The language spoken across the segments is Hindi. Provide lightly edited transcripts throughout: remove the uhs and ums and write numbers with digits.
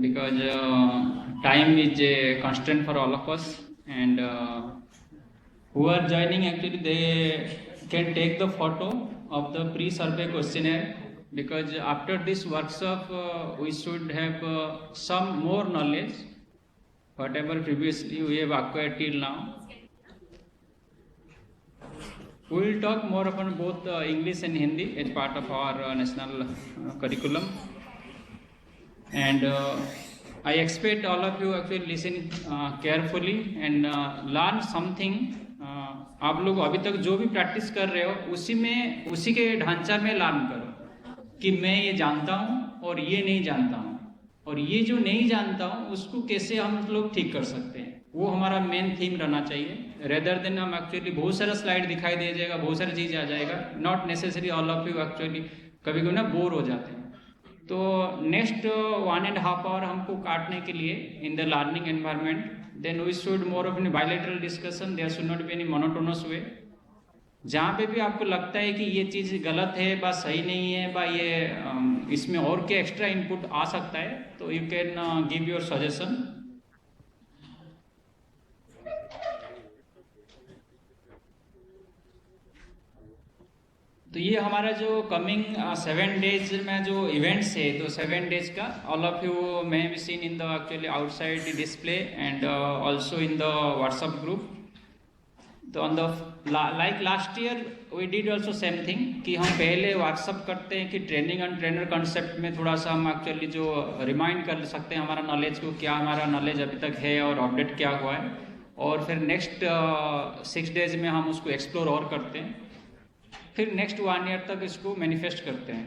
because time is a constraint for all of us, and who are joining actually they can take the photo of the pre-survey questionnaire, because after this workshop we should have some more knowledge whatever previously we have acquired till now. We will talk more upon both English and Hindi as part of our national curriculum, and I expect all of you actually listen carefully and learn something. आप लोग अभी तक जो भी प्रैक्टिस कर रहे हो उसी के ढांचा में लर्न करो कि मैं ये जानता हूँ और ये नहीं जानता हूँ, और ये जो नहीं जानता हूँ उसको कैसे हम लोग ठीक कर सकते हैं, वो हमारा मेन थीम रहना चाहिए। रेदर देन हम एक्चुअली बहुत सारा स्लाइड दिखाई दे जाएगा, बहुत सारी चीज़ आ जाएगा, not necessary all of you actually कभी कभी ना बोर हो जाते हैं। तो नेक्स्ट 1.5 आवर हमको काटने के लिए in the learning environment, then we should more of in bilateral discussion, there should not be any monotonous way. जहाँ पे भी आपको लगता है कि ये चीज़ गलत है बा सही नहीं है बा ये इसमें और क्या एक्स्ट्रा इनपुट आ सकता है, तो you can give your suggestion. तो ये हमारा जो कमिंग 7 डेज में जो इवेंट्स है, तो 7 डेज का all of you may be seen in the actually outside display and also in the WhatsApp group. तो on the like last year we did also same thing कि हम पहले व्हाट्सअप करते हैं कि ट्रेनिंग एंड ट्रेनर कंसेप्ट में थोड़ा सा हम एक्चुअली जो रिमाइंड कर सकते हैं हमारा नॉलेज को, क्या हमारा नॉलेज अभी तक है और अपडेट क्या हुआ है, और फिर नेक्स्ट 6 डेज में हम उसको एक्सप्लोर और करते हैं, फिर नेक्स्ट 1 ईयर तक इसको मैनिफेस्ट करते हैं।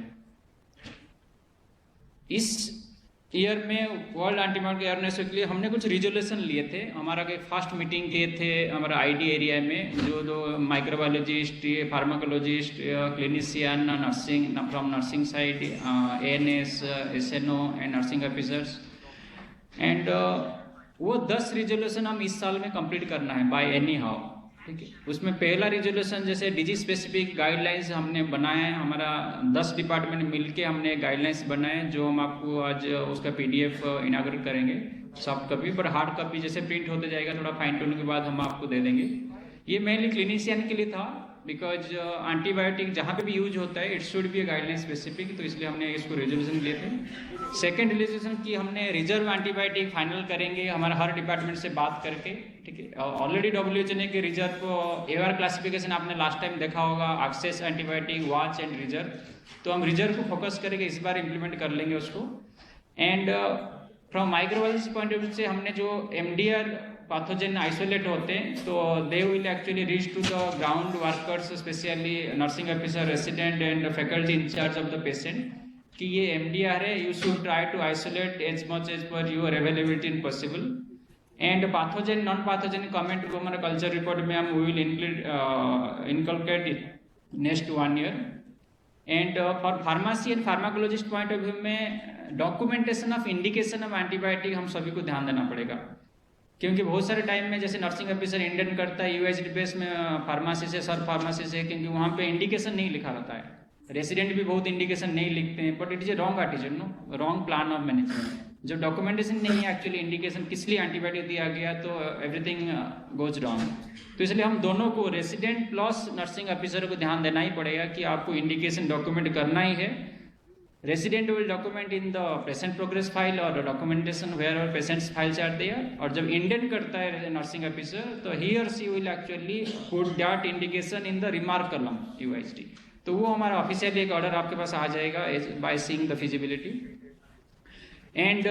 इस ईयर में वर्ल्ड एंटीबायोटिक अवेयरनेस के लिए हमने कुछ रिजोल्यूशन लिए थे। हमारा के फर्स्ट मीटिंग किए थे हमारा आईडी एरिया में, जो microbiologist, pharmacologist, clinician, nursing from nursing side, ANS, SNO and nursing officers, and वो 10 रिजोल्यूशन हम इस साल में कंप्लीट करना है बाय एनी हाउ, ठीक है। उसमें पहला रिजोल्यूशन जैसे डिजीज स्पेसिफिक गाइडलाइंस हमने बनाए हैं, हमारा 10 डिपार्टमेंट मिलके हमने गाइडलाइंस बनाए जो हम आपको आज उसका पीडीएफ इनाग्रेट करेंगे, सॉफ्ट कॉपी पर हार्ड कॉपी जैसे प्रिंट होते जाएगा थोड़ा फाइन ट्यूनिंग के बाद हम आपको दे देंगे। ये मेनली क्लिनिशियन के लिए था, बिकॉज एंटीबायोटिक जहाँ पे भी यूज होता है it should be A guideline specific, तो इसलिए हमने इसको रिजोल्यूशन लिए थे। सेकेंड रिजोल्यूशन की हमने रिजर्व एंटीबायोटिक फाइनल करेंगे हमारा हर डिपार्टमेंट से बात करके, ठीक है। ऑलरेडी डब्ल्यूएचओ ने कि रिजर्व एआर क्लासिफिकेशन आपने लास्ट टाइम देखा होगा, access antibiotic, watch and reserve, तो हम रिजर्व को फोकस करके इस बार इम्प्लीमेंट कर लेंगे उसको। And from microbiology point of view से हमने जो एमडीआर पैथोजन आइसोलेट होते हैं तो they will actually reach to the ground workers, specially nursing officer, resident and faculty incharge of the patient, कि ये एमडीआर है, you should try to isolate as much as per your availability in possible. And pathogen non pathogen comment को हमारे कल्चर रिपोर्ट में हम we will inculcate next 1 year. And for pharmacy and pharmacologist point of view में documentation of indication of antibiotic हम सभी को ध्यान देना पड़ेगा, क्योंकि बहुत सारे टाइम में जैसे नर्सिंग ऑफिसर इंडियन करता है यूएसडी बेस में फार्मेसी से, सर फार्मेसी से, क्योंकि वहाँ पे इंडिकेशन नहीं लिखा रहता है, रेसिडेंट भी बहुत इंडिकेशन नहीं लिखते हैं, but it is a wrong attitude, no wrong plan of management. जब डॉक्यूमेंटेशन नहीं है एक्चुअली इंडिकेशन किस लिए एंटीबायोटिक दिया गया तो एवरीथिंग गोज रॉन्ग। तो इसलिए हम दोनों को, रेसिडेंट प्लस नर्सिंग ऑफिसर को ध्यान देना ही पड़ेगा कि आपको इंडिकेशन डॉक्यूमेंट करना ही है। Resident will document in the patient progress file और डॉक्यूमेंटेशन वेयर और पेशेंट्स फाइल्स आर देयर, और जब इंडियन करता है नर्सिंग ऑफिसर तो he or she will actually put that indication in the remark column USD, तो वो हमारा ऑफिशियल एक ऑर्डर आपके पास आ जाएगा by seeing the feasibility. And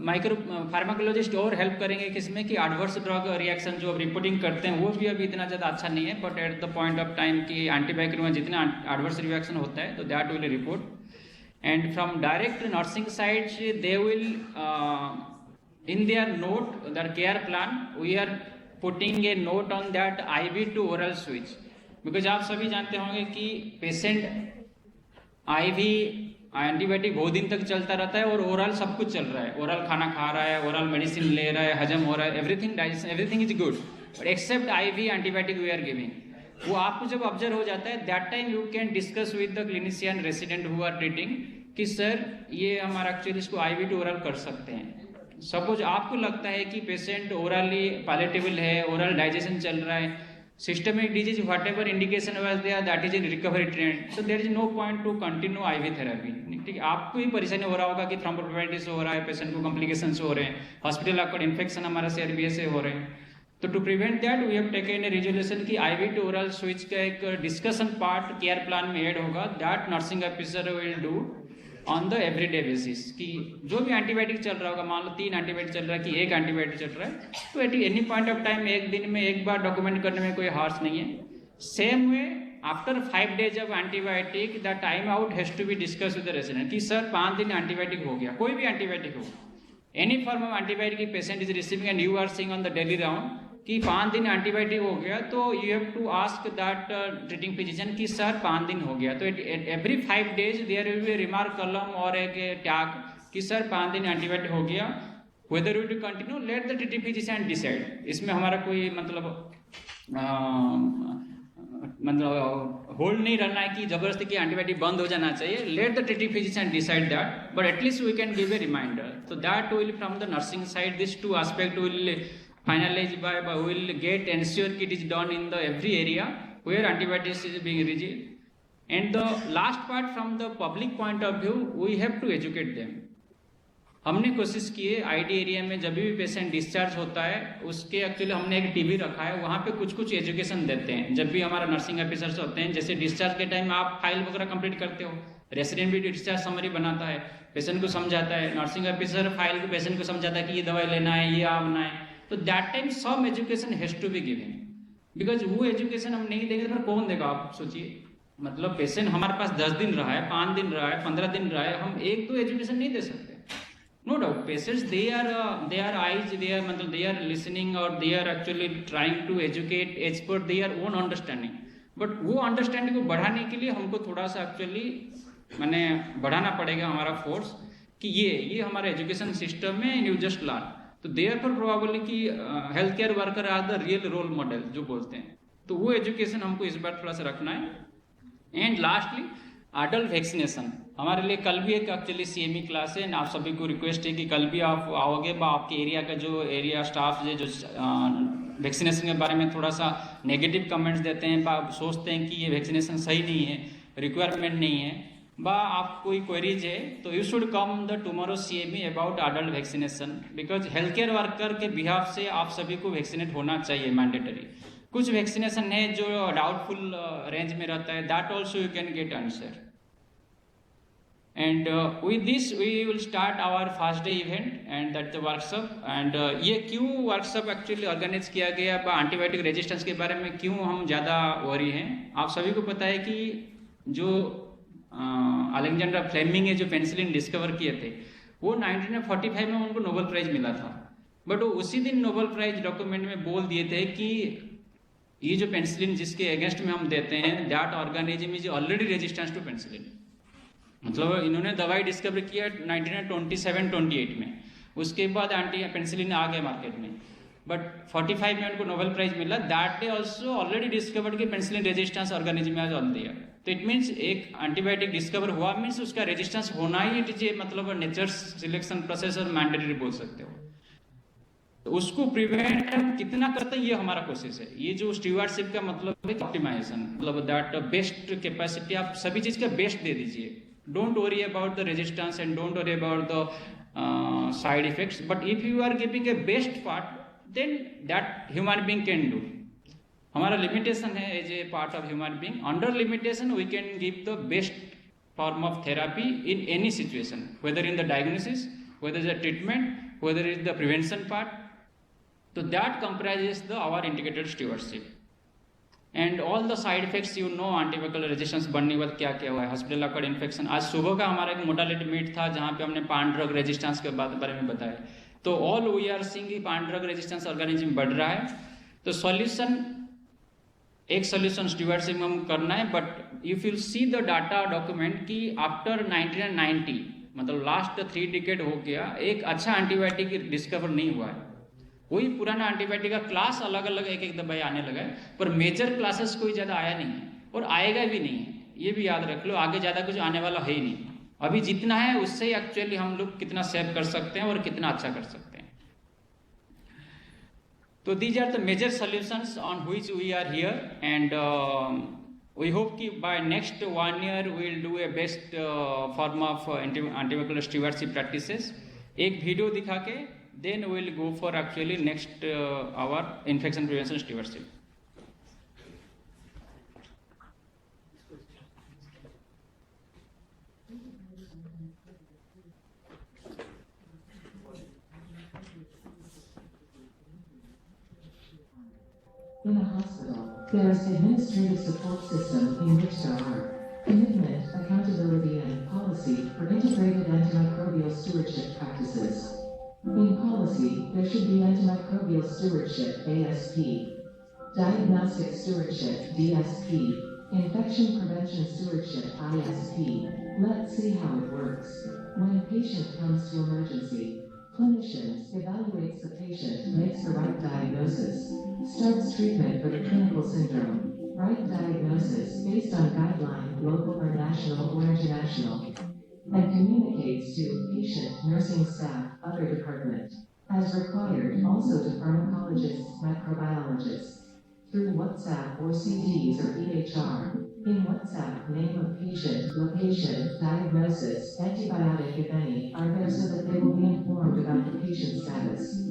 micro pharmacologist और हेल्प करेंगे किसमें कि एडवर्स ड्रग रिएक्शन जो रिपोर्टिंग करते हैं वो भी अभी इतना ज़्यादा अच्छा नहीं है, but at the point of time कि एंटीबायोटिक में जितना एडवर्स रिएक्शन होता है तो that will report. And from direct nursing side, they will in their note, their care plan, we are putting a note on that IV to oral switch, because आप सभी जानते होंगे कि पेशेंट IV एंटीबायोटिक बहुत दिन तक चलता रहता है और ओरल सब कुछ चल रहा है, ओरल खाना खा रहा है, ओरल मेडिसिन ले रहा है, हजम हो रहा है, everything is good, but except IV antibiotic we are giving. वो आपको जब ऑब्जर्व हो जाता है that time you can discuss with the clinician, resident who are treating कि सर ये हमारा एक्चुअली इसको आईवी टू ओरल कर सकते हैं। सपोज आपको लगता है कि पेशेंट ओरली पैलेटेबल है, ओरल डाइजेशन चल रहा है, systemic disease whatever indication was there that is in recovery trend, so there is no point to continue IV therapy. ठीक है, आपको ही परेशानी हो रहा होगा कि थ्रोम्बोफ्लेबिटिस हो रहा है, पेशेंट को कॉम्प्लिकेशंस हो रहे हैं, हॉस्पिटल आपका इन्फेक्शन हमारा सीआरबीए से हो रहे हैं। तो to prevent that we have taken a resolution कि आईवी टू ओरल स्विच का एक डिस्कशन पार्ट केयर प्लान में ऐड होगा, that nursing officer will do on the everyday basis. कि जो भी एंटीबायोटिक चल रहा होगा, मान लो 3 एंटीबायोटिक चल रहा है कि 1 एंटीबायोटिक चल रहा है, तो at any point of time एक दिन में एक बार डॉक्यूमेंट करने में कोई हार्श नहीं है। Same way after 5 days of antibiotic the time out has to be discuss with the resident कि सर 5 दिन एंटीबायोटिक हो गया, कोई भी एंटीबायोटिक हो, any form of antibiotic patient is receiving and you are seeing on the daily round कि 5 दिन एंटीबायोटिक हो गया, तो you have to ask that treating physician कि सर 5 दिन हो गया, तो every 5 days there will be remark column और एक टैग कि सर 5 दिन एंटीबायोटिक हो गया, whether you to continue let the treating physician decide. इसमें हमारा कोई मतलब होल्ड नहीं रहना है कि जबरदस्ती की एंटीबायोटिक बंद हो जाना चाहिए, let the treating physician decide that, but at least we can give a reminder. So that will from the nursing side, these 2 aspects will finalize by will get ensure it is done in the every area where antibiotics is being received. And the last part from the public point of view, we have to educate them. हमने कोशिश की है आईडी एरिया में जब भी पेशेंट डिस्चार्ज होता है उसके एक्चुअली हमने एक टीवी रखा है, वहाँ पे कुछ एजुकेशन देते हैं। जब भी हमारा नर्सिंग ऑफिसर्स होते हैं, जैसे डिस्चार्ज के टाइम आप फाइल वगैरह कंप्लीट करते हो, रेसिडेंट भी डिस्चार्ज समरी बनाता है, पेशेंट को समझाता है, नर्सिंग ऑफिसर फाइल को पेशेंट को समझाता है कि ये दवाई लेना है, ये आना है, तो that time some education has to be given, because वो एजुकेशन हम नहीं देंगे तो फिर कौन देगा? आप सोचिए, मतलब पेशेंट हमारे पास 10 दिन रहा है, 5 दिन रहा है, 15 दिन रहा है, हम 1-2 एजुकेशन नहीं दे सकते। No doubt, patients they are eyes, मतलब they are listening or they are actually trying to educate as per their own understanding. But वो अंडरस्टैंडिंग को बढ़ाने के लिए हमको थोड़ा सा एक्चुअली मैंने बढ़ाना पड़ेगा हमारा फोर्स कि ये हमारा एजुकेशन सिस्टम में यू जस्ट लर्न। तो देयरफॉर प्रोबेबली कि health care worker are the real role model जो बोलते हैं, तो वो एजुकेशन हमको इस बार थोड़ा सा रखना है। एंड लास्टली एडल्ट वैक्सीनेशन, हमारे लिए कल भी एक एक्चुअली सीएमई क्लास है, आप सभी को रिक्वेस्ट है कि कल भी आप आओगे, आपके एरिया का जो एरिया स्टाफ है जो वैक्सीनेशन के बारे में थोड़ा सा नेगेटिव कमेंट्स देते हैं, आप सोचते हैं कि ये वैक्सीनेशन सही नहीं है, रिक्वायरमेंट नहीं है, आप कोई क्वेरीज है, तो you should come the tomorrow CME about adult vaccination, because health care worker के बिहाफ से आप सभी को वैक्सीनेट होना चाहिए मैंडेटरी। कुछ वैक्सीनेशन है जो डाउटफुल रेंज में रहता है, that also you can get answer. And with this we will start our first day event and that's the workshop. And ये क्यों वर्कशॉप एक्चुअली ऑर्गेनाइज किया गया, एंटीबायोटिक रेजिस्टेंस के बारे में क्यों हम ज़्यादा वरी हैं? आप सभी को पता है कि जो अलेक्जेंडर फ्लेमिंग है जो पेनिसिलिन डिस्कवर किए थे, वो 1945 में उनको नोबेल प्राइज मिला था, बट वो उसी दिन नोबेल प्राइज डॉक्यूमेंट में बोल दिए थे कि ये जो पेनिसिलिन जिसके अगेंस्ट में हम देते हैं, that organism is already resistance to penicillin. मतलब इन्होंने दवाई डिस्कवर किया 1927-28 में, उसके बाद एंटी पेनिसिलिन आ गए मार्केट में, बट 45 में उनको नोबेल प्राइज मिला। That day also already discovered कि पेनिसिलिन रेजिस्टेंस ऑर्गेनिज्म है ऑल दिया। तो इट मीन्स एक एंटीबायोटिक डिस्कवर हुआ मीन्स उसका रेजिस्टेंस होना ही इट इज ए मतलब नेचर सिलेक्शन प्रोसेस और मैंडेटरी बोल सकते हो। तो उसको प्रिवेंट कितना करते हैं ये हमारा कोशिश है। ये जो स्टीवर्डशिप का मतलब है ऑप्टिमाइजेशन, मतलब दैट बेस्ट कैपेसिटी, आप सभी चीज का बेस्ट दे दीजिए। Don't worry about the resistance and don't worry about the side effects, but if you are giving a best part, then that human being can do. हमारा लिमिटेशन है as a part of human being, under limitation we can give the best form of therapy in any situation, whether in the diagnosis, whether is the treatment, whether is the prevention part. तो that comprises the our integrated stewardship and all the side effects you know. Antibiotic resistance बढ़ने के बाद क्या क्या हुआ है, हॉस्पिटल अक्वायर्ड इन्फेक्शन। आज सुबह का हमारा एक मोडालिटी मीट था जहाँ पे हमने पान ड्रग रेजिस्टेंस के बारे में बताया। तो ऑल वी आर सीइंग कि पान ड्रग रेजिस्टेंस ऑर्गेनिज्म बढ़ रहा है। तो सॉल्यूशन, एक सॉल्यूशन स्टीवर्डशिप हम करना है, but if you see the data document कि आफ्टर 1990 मतलब लास्ट 3 डिकेड हो गया, एक अच्छा एंटीबायोटिक डिस्कवर नहीं हुआ है। वही पुराना एंटीबायोटिक का क्लास अलग अलग एक दवाई आने लगा है, पर मेजर क्लासेस कोई ज़्यादा आया नहीं है और आएगा भी नहीं है, ये भी याद रख लो। आगे ज़्यादा कुछ आने वाला है ही नहीं। अभी जितना है उससे एक्चुअली हम लोग कितना सेव कर सकते हैं और कितना अच्छा कर सकते हैं. So these are the major solutions on which we are here, and we hope that by next 1 year we will do a best form of antimicrobial stewardship practices. एक वीडियो दिखा के then we will go for actually next our infection prevention stewardship. In a hospital, there is an administrative support system in which there are commitment, accountability, and policy for integrated antimicrobial stewardship practices. In policy, there should be antimicrobial stewardship (ASP), diagnostic stewardship (DSP), infection prevention stewardship (ISP). Let's see how it works. When a patient comes to emergency, clinicians evaluates the patient, makes the right diagnosis, starts treatment for the clinical syndrome. Right diagnosis based on guideline, local or national or international, and communicates to patient, nursing staff, other department, as required also to pharmacologists, microbiologists, through WhatsApp or CDs or EHR. In WhatsApp, name of patient, location, diagnosis, antibiotic if any, are there so that they will be informed about the patient status.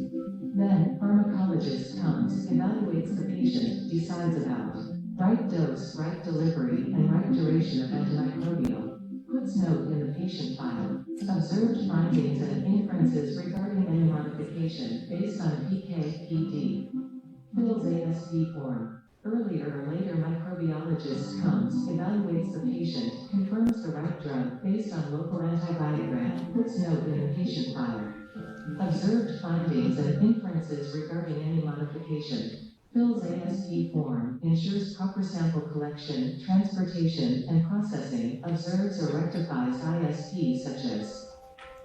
Then, pharmacologist comes, evaluates the patient, decides about right dose, right delivery, and right duration of antimicrobial, puts note in the patient file, observed findings and inferences regarding any modification based on PK/PD, fills ASP form. Earlier or later microbiologist comes, evaluates the patient, confirms the right drug based on local antibiogram, puts note in the patient file. Observed findings and inferences regarding any modification, fills ASP form, ensures proper sample collection, transportation, and processing, observes or rectifies ISP such as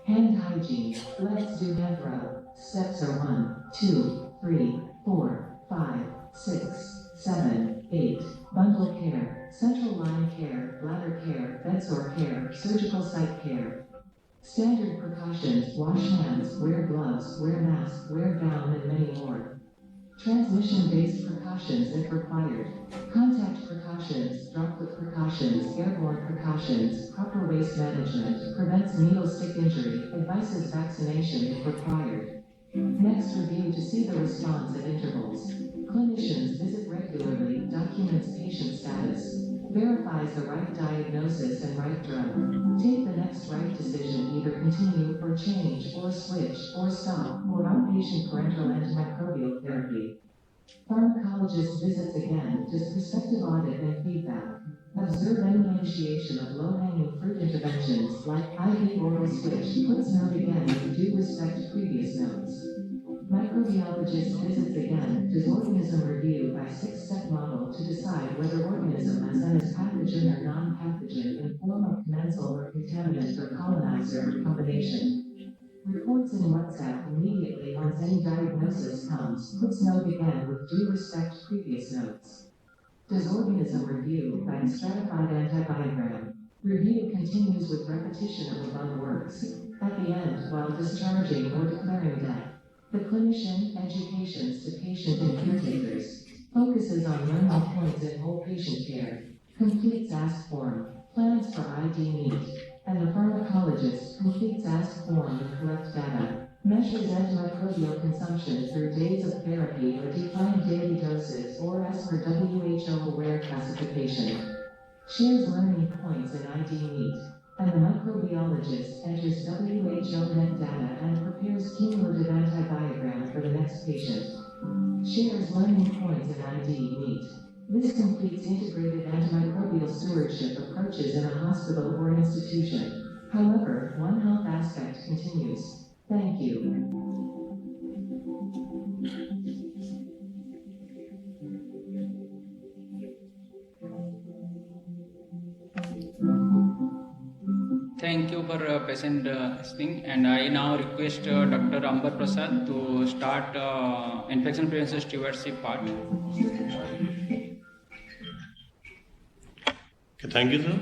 hand hygiene, let's do hand rub, steps are 1, 2, 3, 4, 5, 6, 7, 8, bundle care, central line care, bladder care, bedsore care, surgical site care. Standard precautions, wash hands, wear gloves, wear mask, wear gown, and many more. Transmission-based precautions if required. Contact precautions, droplet precautions, airborne precautions, proper waste management, prevents needle stick injury, advises vaccination if required. Next, review to see the response at intervals. Clinicians visit regularly, documents patient status, verifies the right diagnosis and right drug. Take the next right decision, either continue or change or switch or stop or outpatient parenteral antimicrobial therapy. Pharmacologist visits again, does prospective audit and feedback. Observe any initiation of low-hanging fruit interventions like IV oral switch, puts note again with due respect to previous notes. Microbiologist visits again, does organism review by 6-step model to decide whether organism is pathogen or non-pathogen in form of commensal or contaminant or colonizer or combination. Reports in WhatsApp immediately once any diagnosis comes, puts note again with due respect to previous notes. Does organism review by stratified antibiogram. Review continues with repetition of above works. At the end, while discharging or declaring death, the clinician educations to patient and caretakers, focuses on learning points in whole patient care, completes ask form, plans for ID meet, and the pharmacologist completes ask form and collect data, measures antimicrobial consumption through days of therapy or defined daily doses or as per WHO aware classification, shares learning points in ID meet, and the microbiologist enters WHO net data and prepares cumulative antibiogram for the next patient. Shares learning points in ID meet. This completes integrated antimicrobial stewardship approaches in a hospital or institution. However, one health aspect continues. Thank you. Thank you for patient listening, and I now request Dr. Ambar Prasad to start infection prevention stewardship part. Okay, thank you, sir.